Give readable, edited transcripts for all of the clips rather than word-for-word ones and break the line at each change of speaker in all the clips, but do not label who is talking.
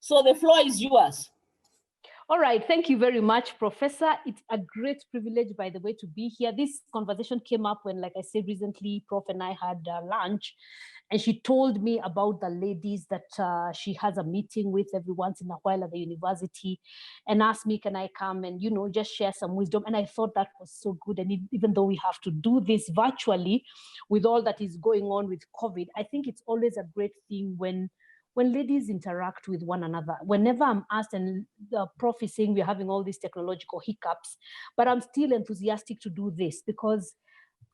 So the floor is yours.
All right, thank you very much, Professor. It's a great privilege, by the way, to be here. This conversation came up when, like I said, recently, Prof and I had lunch, and she told me about the ladies that she has a meeting with every once in a while at the university, and asked me, can I come and, you know, just share some wisdom? And I thought that was so good. And even though we have to do this virtually with all that is going on with COVID, I think it's always a great thing when ladies interact with one another. Whenever I'm asked, and the prof is saying we're having all these technological hiccups, but I'm still enthusiastic to do this because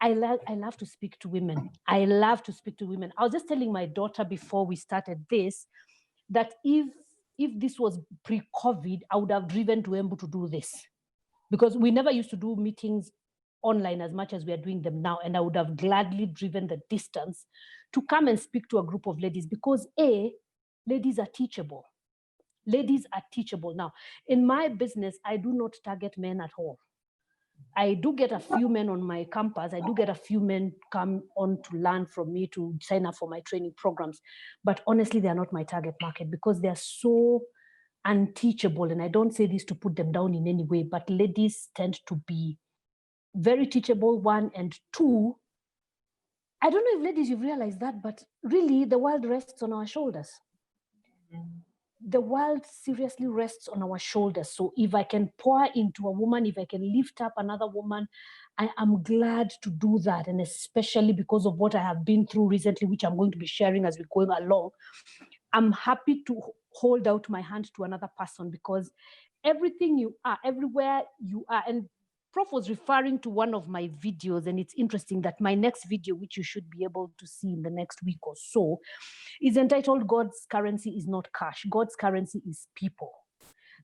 I love to speak to women. I love to speak to women. I was just telling my daughter before we started this, that if this was pre-COVID, I would have driven to Embu to do this, because we never used to do meetings online as much as we are doing them now. And I would have gladly driven the distance to come and speak to a group of ladies, because ladies are teachable. Ladies are teachable. Now, in my business, I do not target men at all. I do get a few men on my campus. I do get a few men come on to learn from me, to sign up for my training programs. But honestly, they are not my target market because they are so unteachable. And I don't say this to put them down in any way, but ladies tend to be very teachable, one, and two, I don't know if ladies, you've realized that, but really the world rests on our shoulders. The world seriously rests on our shoulders. So if I can pour into a woman, if I can lift up another woman, I am glad to do that. And especially because of what I have been through recently, which I'm going to be sharing as we're going along, I'm happy to hold out my hand to another person, because everything you are, everywhere you are, and Prof was referring to one of my videos, and it's interesting that my next video, which you should be able to see in the next week or so, is entitled God's Currency is Not Cash. God's currency is people.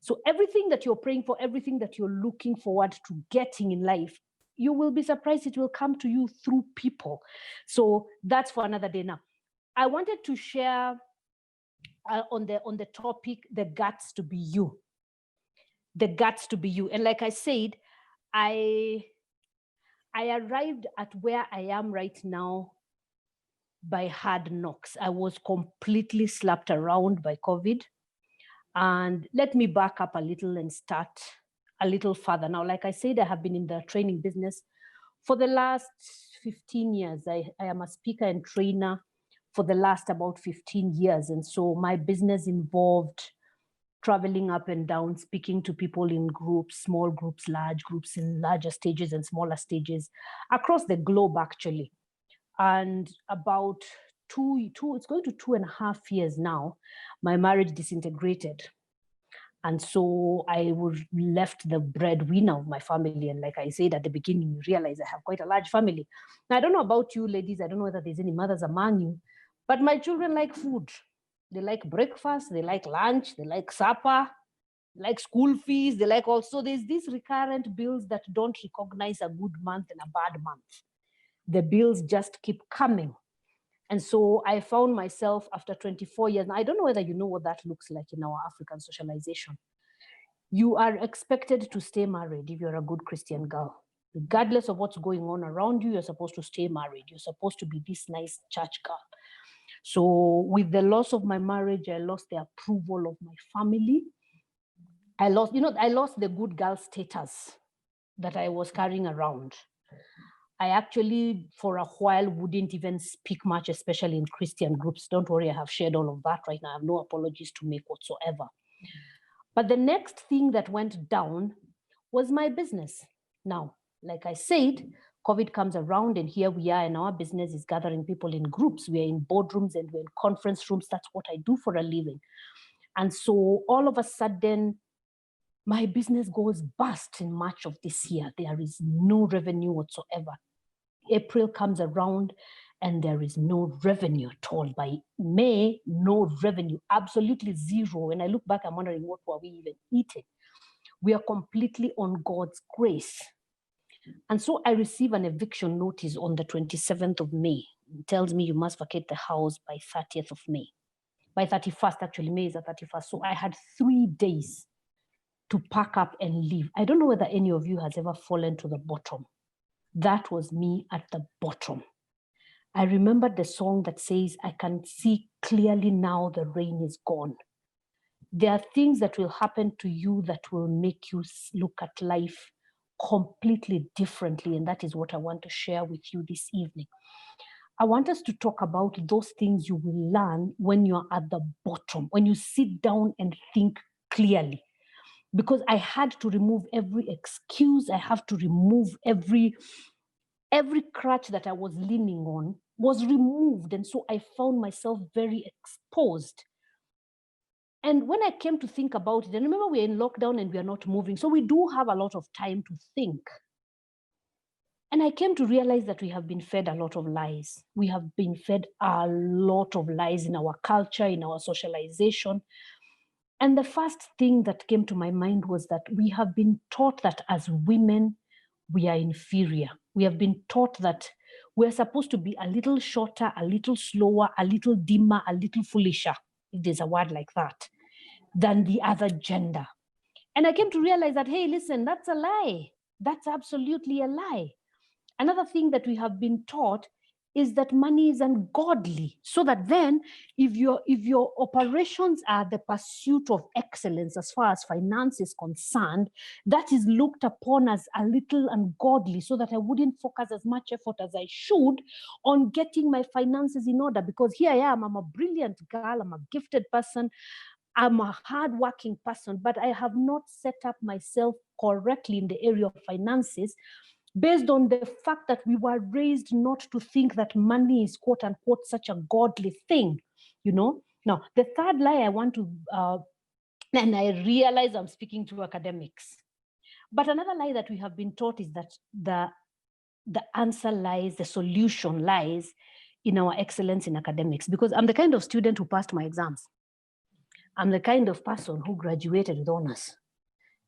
So everything that you're praying for, everything that you're looking forward to getting in life, you will be surprised it will come to you through people. So that's for another day. Now, I wanted to share on the topic, the guts to be you. The guts to be you. And like I said, I arrived at where I am right now by hard knocks. I was completely slapped around by COVID. And let me back up a little and start a little further. Now, like I said, I have been in the training business for the last 15 years. I am a speaker and trainer for the last about 15 years. And so my business involved traveling up and down, speaking to people in groups, small groups, large groups, in larger stages and smaller stages across the globe, actually. And about it's going to 2.5 years now, my marriage disintegrated. And so I was left the breadwinner of my family. And like I said at the beginning, you realize I have quite a large family. Now, I don't know about you ladies. I don't know whether there's any mothers among you, but my children like food. They like breakfast, they like lunch, they like supper, they like school fees, they like also, there's these recurrent bills that don't recognize a good month and a bad month. The bills just keep coming. And so I found myself after 24 years, now I don't know whether you know what that looks like in our African socialization. You are expected to stay married if you're a good Christian girl. Regardless of what's going on around you, you're supposed to stay married. You're supposed to be this nice church girl. So with the loss of my marriage, I lost the approval of my family. I lost the good girl status that I was carrying around. I actually, for a while, wouldn't even speak much, especially in Christian groups. Don't worry, I have shared all of that right now. I have no apologies to make whatsoever. But the next thing that went down was my business. Now, like I said, COVID comes around and here we are, and our business is gathering people in groups. We're in boardrooms and we're in conference rooms. That's what I do for a living. And so all of a sudden, my business goes bust in March of this year. There is no revenue whatsoever. April comes around and there is no revenue at all. By May, no revenue, absolutely zero. When I look back, I'm wondering, what were we even eating? We are completely on God's grace. And so I receive an eviction notice on the 27th of May. It tells me you must vacate the house by 30th of May. By 31st, actually, May is the 31st. So I had 3 days to pack up and leave. I don't know whether any of you has ever fallen to the bottom. That was me at the bottom. I remember the song that says, I can see clearly now the rain is gone. there are things that will happen to you that will make you look at life completely differently. And that is what I want to share with you this evening. I want us to talk about those things you will learn when you're at the bottom, when you sit down and think clearly. Because I had to remove every excuse, I have to remove every crutch that I was leaning on was removed. And so I found myself very exposed. And when I came to think about it, and remember we're in lockdown and we are not moving, so we do have a lot of time to think. And I came to realize that we have been fed a lot of lies. We have been fed a lot of lies in our culture, in our socialization. And the first thing that came to my mind was that we have been taught that as women, we are inferior. We have been taught that we're supposed to be a little shorter, a little slower, a little dimmer, a little foolisher, if there's a word like that, than the other gender. And I came to realize that, hey, listen, that's a lie. That's absolutely a lie. Another thing that we have been taught is that money is ungodly. So that then, if your operations are the pursuit of excellence as far as finance is concerned, that is looked upon as a little ungodly, so that I wouldn't focus as much effort as I should on getting my finances in order. Because here I am, I'm a brilliant girl, I'm a gifted person, I'm a hardworking person, but I have not set up myself correctly in the area of finances, based on the fact that we were raised not to think that money is quote unquote such a godly thing, you know. Now, the third lie I want to, and I realize I'm speaking to academics, but another lie that we have been taught is that the answer lies, the solution lies in our excellence in academics, because I'm the kind of student who passed my exams. I'm the kind of person who graduated with honors.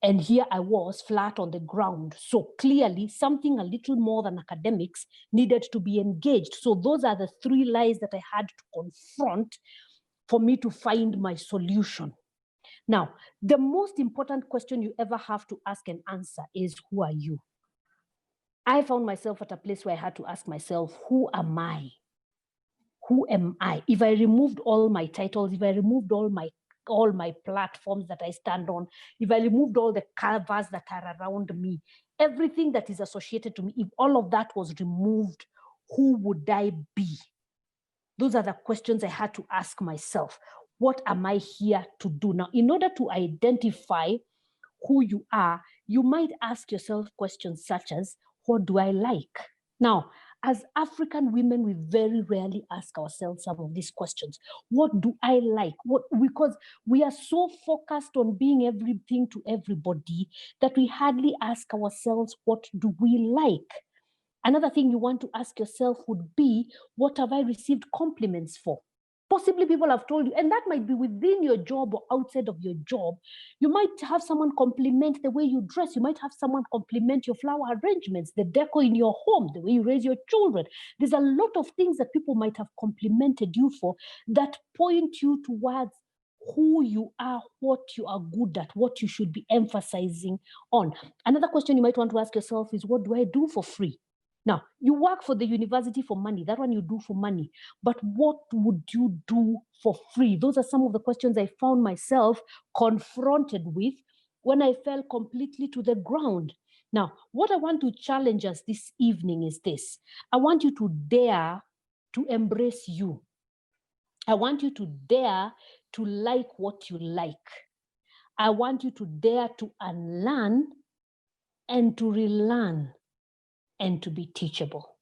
And here I was flat on the ground. So clearly something a little more than academics needed to be engaged. So those are the three lies that I had to confront for me to find my solution. Now, the most important question you ever have to ask and answer is, who are you? I found myself at a place where I had to ask myself, who am I? Who am I? If I removed all my titles, if I removed all my platforms that I stand on, if I removed all the covers that are around me, everything that is associated to me, if all of that was removed, who would I be? Those are the questions I had to ask myself. What am I here to do? Now, in order to identify who you are, you might ask yourself questions such as, what do I like? Now, as African women, we very rarely ask ourselves some of these questions. What do I like? Because we are so focused on being everything to everybody that we hardly ask ourselves, what do we like? Another thing you want to ask yourself would be, what have I received compliments for? Possibly people have told you, and that might be within your job or outside of your job. You might have someone compliment the way you dress. You might have someone compliment your flower arrangements, the decor in your home, the way you raise your children. There's a lot of things that people might have complimented you for that point you towards who you are, what you are good at, what you should be emphasizing on. Another question you might want to ask yourself is, what do I do for free? Now, you work for the university for money. That one you do for money. But what would you do for free? Those are some of the questions I found myself confronted with when I fell completely to the ground. Now, what I want to challenge us this evening is this. I want you to dare to embrace you. I want you to dare to like what you like. I want you to dare to unlearn and to relearn and to be teachable.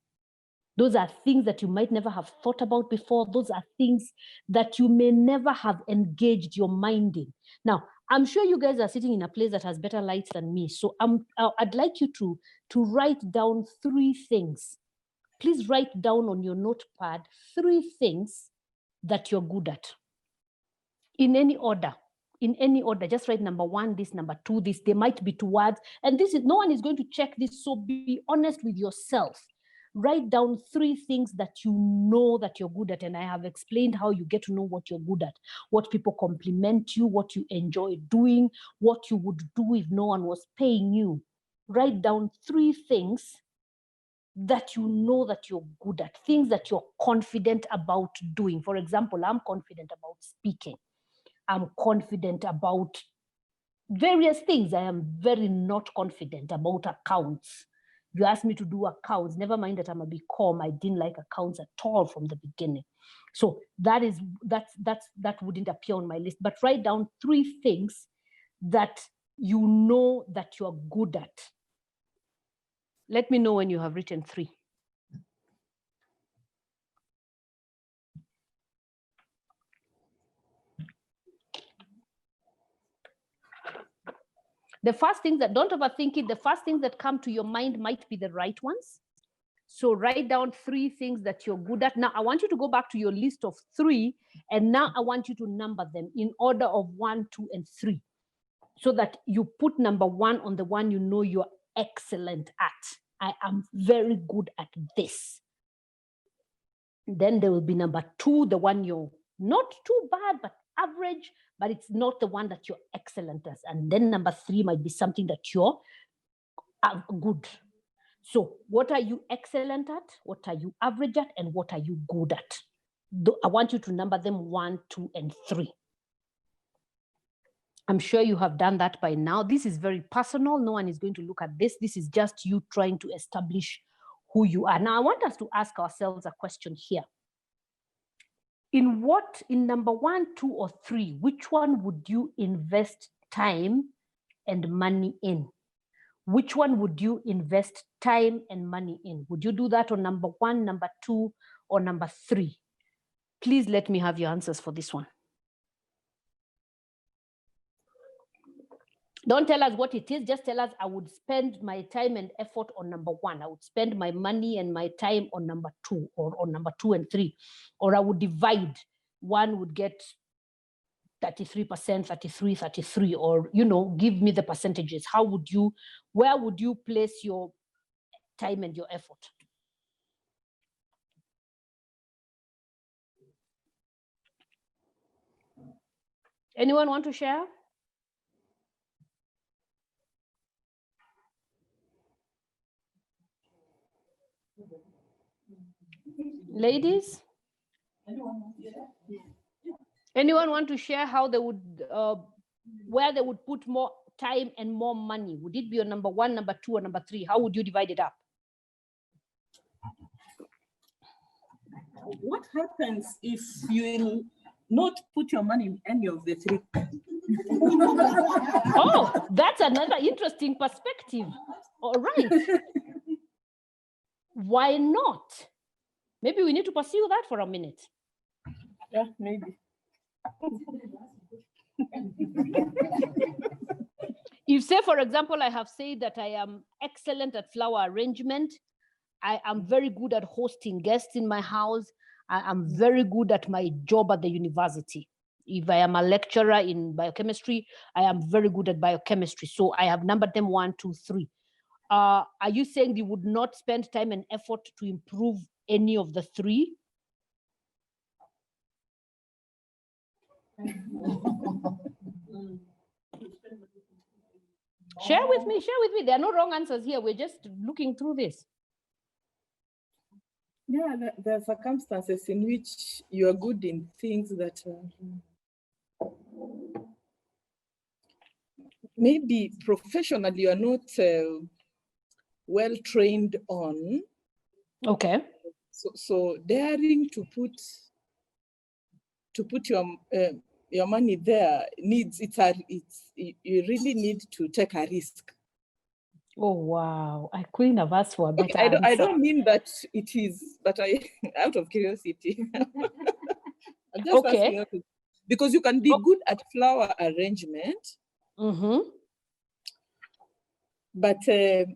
Those are things that you might never have thought about before. Those are things that you may never have engaged your mind in. Now, I'm sure you guys are sitting in a place that has better lights than me. So I'd like you to write down 3 things. Please write down on your notepad 3 things that you're good at. In any order. Just write number 1, this, number 2, this. There might be 2 words. And this is, no one is going to check this. So be honest with yourself. Write down 3 things that you know that you're good at. And I have explained how you get to know what you're good at, what people compliment you, what you enjoy doing, what you would do if no one was paying you. Write down 3 things that you know that you're good at, things that you're confident about doing. For example, I'm confident about speaking. I'm confident about various things. I am very not confident about accounts. You asked me to do accounts, never mind that I'm a BCom. I didn't like accounts at all from the beginning. So that wouldn't appear on my list. But write down 3 things that you know that you're good at. Let me know when you have written 3. The first things that, don't overthink it, the first things that come to your mind might be the right ones. So write down 3 things that you're good at. Now, I want you to go back to your list of 3, and now I want you to number them in order of 1, 2, and 3, so that you put number 1 on the one you know you're excellent at. I am very good at this. Then there will be number 2, the one you're not too bad, but average, but it's not the one that you're excellent at. And then number 3 might be something that you're good. So what are you excellent at? What are you average at? And what are you good at? I want you to number them 1, 2, and 3. I'm sure you have done that by now. This is very personal. No one is going to look at this. This is just you trying to establish who you are. Now, I want us to ask ourselves a question here. In number 1, 2, or 3, which one would you invest time and money in? Which one would you invest time and money in? Would you do that on number 1, number 2, or number 3? Please let me have your answers for this one. Don't tell us what it is. Just tell us, I would spend my time and effort on number 1. I would spend my money and my time on number 2, or on number 2 and 3. Or I would divide. One would get 33%, 33, 33, or, give me the percentages. Where would you place your time and your effort? Anyone want to share? Ladies? Anyone want to share how they would, where they would put more time and more money? Would it be on number 1, number 2, or number 3? How would you divide it up?
What happens if you will not put your money in any of the 3?
Oh, that's another interesting perspective. All right. Why not? Maybe we need to pursue that for a minute.
Yeah, maybe.
If, say, for example, I have said that I am excellent at flower arrangement, I am very good at hosting guests in my house, I am very good at my job at the university. If I am a lecturer in biochemistry, I am very good at biochemistry. So I have numbered them 1, 2, 3. Are you saying you would not spend time and effort to improve any of the 3? Share with me. There are no wrong answers here. We're just looking through this.
Yeah, there are circumstances in which you are good in things that maybe professionally you are not well trained on. Okay. So daring to put your money there you really need to take a risk.
Oh wow! I couldn't have asked for a better
answer. I
answer.
don't mean that it is, but out of curiosity. I'm just asking, because you can be good at flower arrangement. Mm-hmm. But I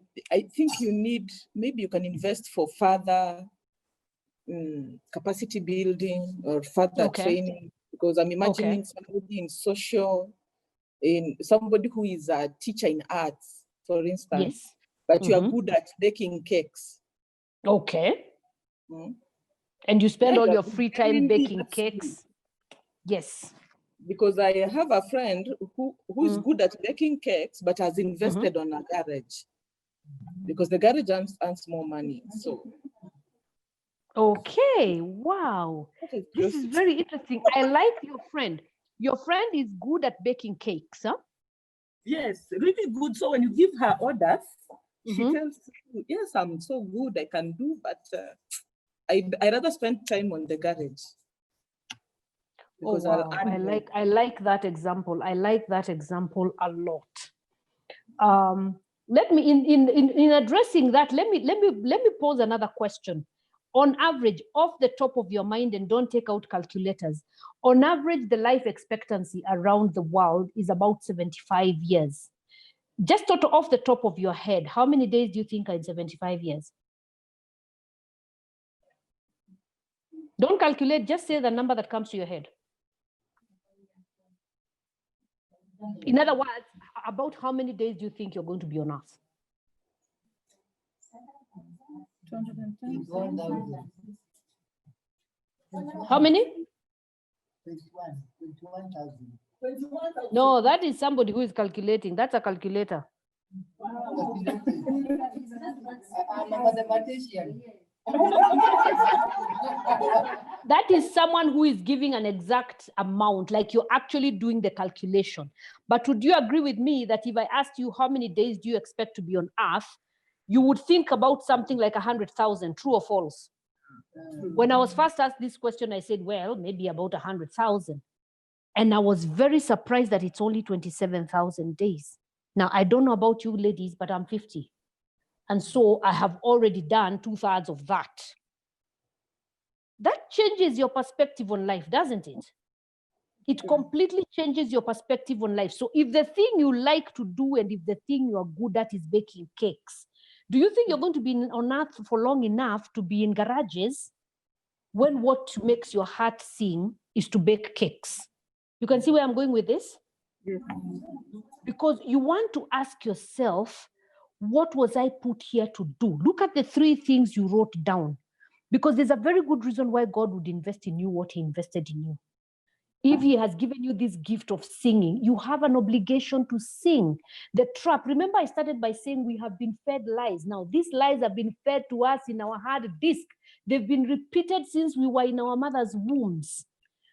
think maybe you can invest for further capacity building or further training, because I'm imagining somebody in somebody who is a teacher in arts, for instance, but you are good at baking cakes. Okay. And you spend all your free time baking cakes. Yes. Because I have a friend who's good at baking cakes, but has invested on a garage, because the garage earns more money. So. Okay, wow. This is very interesting. I like your friend.
Your friend is good at baking cakes, huh?
Yes, really good. So when you give her orders, she tells you, yes, I'm so good, I can do, but I rather spend time on the garage.
Because I like that example. I like that example a lot. Let me in addressing that, let me pose another question. On average, off the top of your mind, and don't take out calculators, on average, the life expectancy around the world is about 75 years. Just off the top of your head, how many days do you think are in 75 years? Don't calculate, just say the number that comes to your head. In other words, about how many days do you think you're going to be on Earth?
210,000.
How many?
21,000.
No, that is somebody who is calculating. That's a calculator.
I'm a mathematician.
That is someone who is giving an exact amount, like you're actually doing the calculation. But would you agree with me that if I asked you how many days do you expect to be on Earth, you would think about something like 100,000, true or false? When I was first asked this question, I said, well, maybe about 100,000. And I was very surprised that it's only 27,000 days. Now, I don't know about you ladies, but I'm 50. And so I have already done 2/3 of that. That changes your perspective on life, doesn't it? It completely changes your perspective on life. So if the thing you like to do and if the thing you are good at is baking cakes, do you think you're going to be on Earth for long enough to be in garages when what makes your heart sing is to bake cakes? You can see where I'm going with this?
Yes.
Because you want to ask yourself, what was I put here to do? Look at the 3 things you wrote down. Because there's a very good reason why God would invest in you what he invested in you. If he has given you this gift of singing, you have an obligation to sing. The trap, remember I started by saying we have been fed lies. Now, these lies have been fed to us in our hard disk. They've been repeated since we were in our mother's wombs,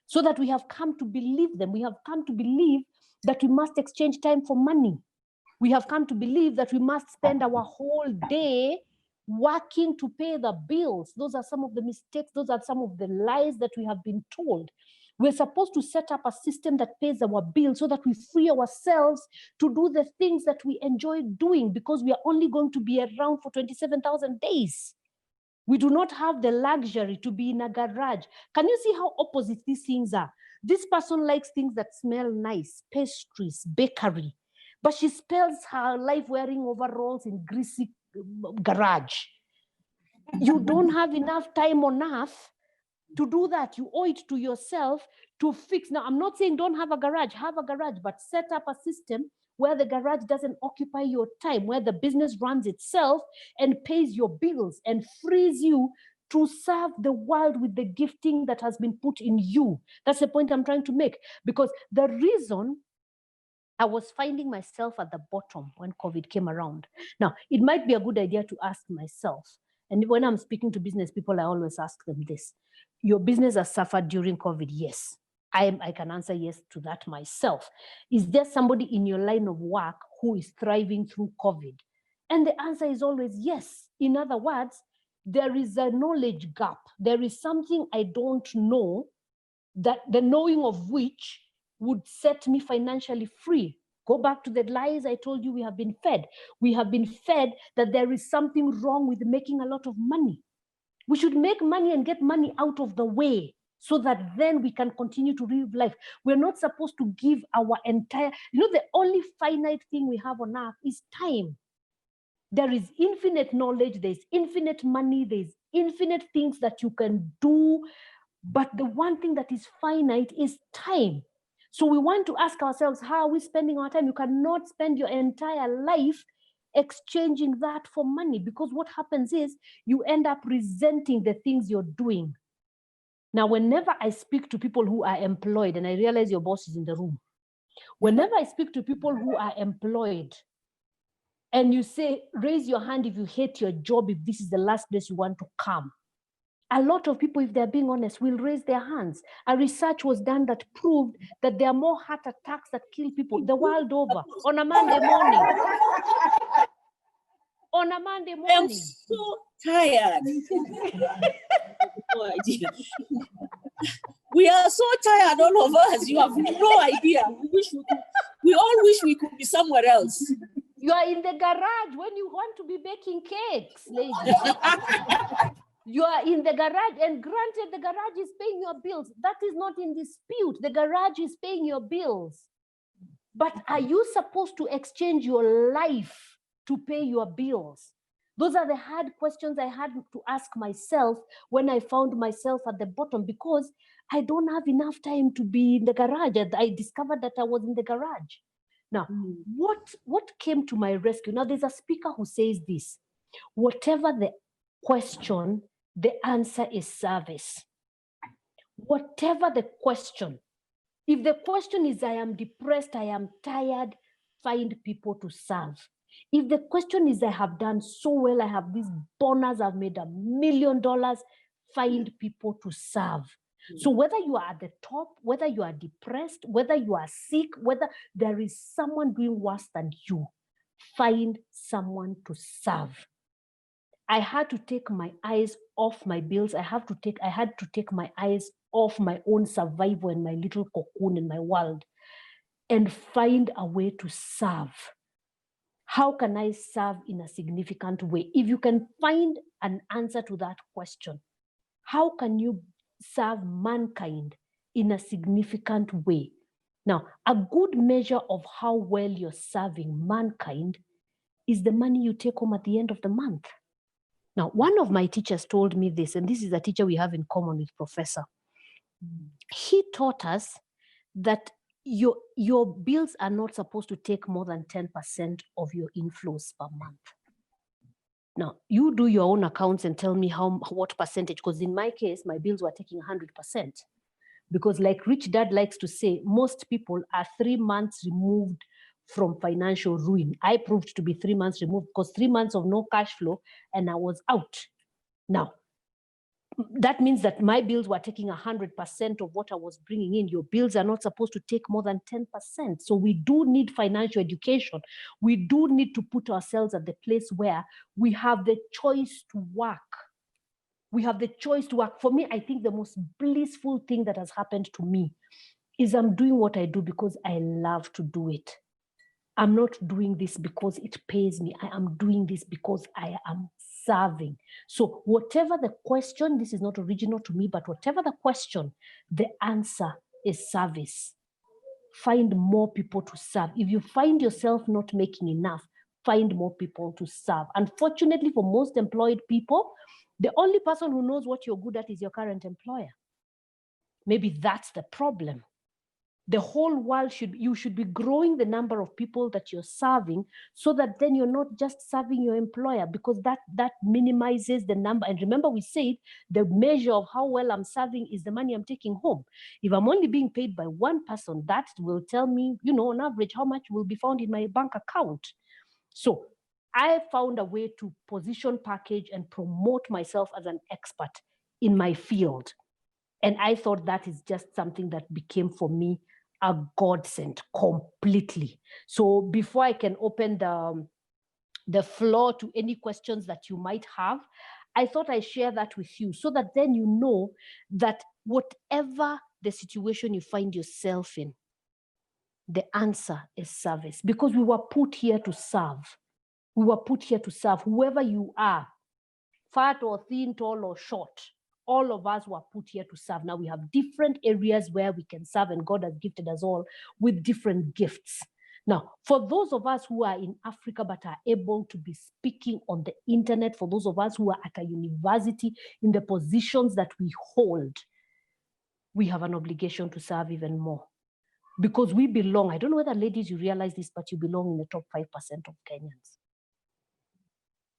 so that we have come to believe them. We have come to believe that we must exchange time for money. We have come to believe that we must spend our whole day working to pay the bills. Those are some of the mistakes. Those are some of the lies that we have been told. We're supposed to set up a system that pays our bills so that we free ourselves to do the things that we enjoy doing, because we are only going to be around for 27,000 days. We do not have the luxury to be in a garage. Can you see how opposite these things are? This person likes things that smell nice, pastries, bakery, but she spends her life wearing overalls in greasy garage. You don't have enough time on Earth to do that. You owe it to yourself to fix. Now, I'm not saying don't have a garage, but set up a system where the garage doesn't occupy your time, where the business runs itself and pays your bills and frees you to serve the world with the gifting that has been put in you. That's the point I'm trying to make. Because the reason I was finding myself at the bottom when COVID came around. Now, it might be a good idea to ask myself, and when I'm speaking to business people, I always ask them this. Your business has suffered during COVID? Yes. I can answer yes to that myself. Is there somebody in your line of work who is thriving through COVID? And the answer is always yes. In other words, there is a knowledge gap. There is something I don't know, that the knowing of which would set me financially free. Go back to the lies I told you we have been fed. We have been fed that there is something wrong with making a lot of money. We should make money and get money out of the way so that then we can continue to live life. We're not supposed to give our entire, the only finite thing we have on earth is time. There is infinite knowledge, there's infinite money, there's infinite things that you can do, but the one thing that is finite is time. So we want to ask ourselves, how are we spending our time? You cannot spend your entire life exchanging that for money, because what happens is you end up resenting the things you're doing. Now, whenever I speak to people who are employed, and I realize your boss is in the room, whenever I speak to people who are employed, and you say, raise your hand if you hate your job, if this is the last place you want to come, A lot of people, if they're being honest, will raise their hands. A research was done that proved that there are more heart attacks that kill people the world over on a Monday morning. On a Monday morning.
I'm so tired. No idea. We are so tired, all of us. You have no idea. We all wish we could be somewhere else.
You are in the garage when you want to be baking cakes, ladies. You are in the garage, and granted, the garage is paying your bills. That is not in dispute. The garage is paying your bills. But are you supposed to exchange your life to pay your bills? Those are the hard questions I had to ask myself when I found myself at the bottom, because I don't have enough time to be in the garage. I discovered that I was in the garage. Now, what came to my rescue? Now, there's a speaker who says this: whatever the question, the answer is service. Whatever the question. If the question is, I am depressed, I am tired, find people to serve. If the question is, I have done so well, I have this bonus, I've made $1 million, find people to serve. So whether you are at the top, whether you are depressed, whether you are sick, whether there is someone doing worse than you, find someone to serve. I had to take my eyes off my bills. I had to take my eyes off my own survival and my little cocoon in my world, and find a way to serve. How can I serve in a significant way? If you can find an answer to that question, how can you serve mankind in a significant way? Now, a good measure of how well you're serving mankind is the money you take home at the end of the month. Now, one of my teachers told me this, and this is a teacher we have in common with Professor. He taught us that your bills are not supposed to take more than 10% of your inflows per month. Now, you do your own accounts and tell me what percentage, because in my case, my bills were taking 100%. Because like Rich Dad likes to say, most people are 3 months removed from financial ruin. I proved to be 3 months removed, because 3 months of no cash flow and I was out. Now, that means that my bills were taking 100% of what I was bringing in. Your bills are not supposed to take more than 10%. So we do need financial education. We do need to put ourselves at the place where we have the choice to work. We have the choice to work. For me, I think the most blissful thing that has happened to me is I'm doing what I do because I love to do it. I'm not doing this because it pays me. I am doing this because I am serving. So whatever the question, this is not original to me, but whatever the question, the answer is service. Find more people to serve. If you find yourself not making enough, find more people to serve. Unfortunately, for most employed people, the only person who knows what you're good at is your current employer. Maybe that's the problem. The whole world you should be growing the number of people that you're serving, so that then you're not just serving your employer, because that minimizes the number. And remember, we said the measure of how well I'm serving is the money I'm taking home. If I'm only being paid by one person, that will tell me, on average, how much will be found in my bank account. So I found a way to position, package, and promote myself as an expert in my field. And I thought that is just something that became for me a godsend completely. So before I can open the floor to any questions that you might have, I thought I'd share that with you, so that then you know that whatever the situation you find yourself in, the answer is service, because we were put here to serve. We were put here to serve. Whoever you are, fat or thin, tall or short, all of us were put here to serve. Now we have different areas where we can serve, and God has gifted us all with different gifts. Now, for those of us who are in Africa but are able to be speaking on the internet, for those of us who are at a university in the positions that we hold, we have an obligation to serve even more. Because we belong, I don't know whether ladies you realize this, but you belong in the top 5% of Kenyans.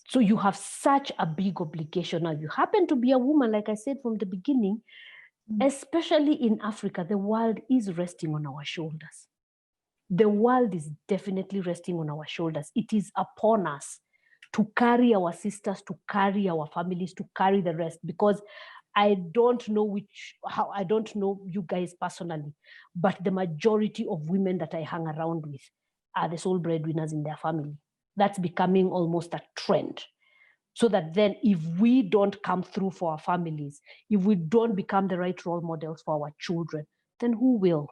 So you have such a big obligation. Now, you happen to be a woman, like I said from the beginning, especially in Africa, the world is resting on our shoulders. The world is definitely resting on our shoulders. It is upon us to carry our sisters, to carry our families, to carry the rest. Because I don't know I don't know you guys personally, but the majority of women that I hang around with are the sole breadwinners in their family. That's becoming almost a trend. So that then if we don't come through for our families, if we don't become the right role models for our children, then who will?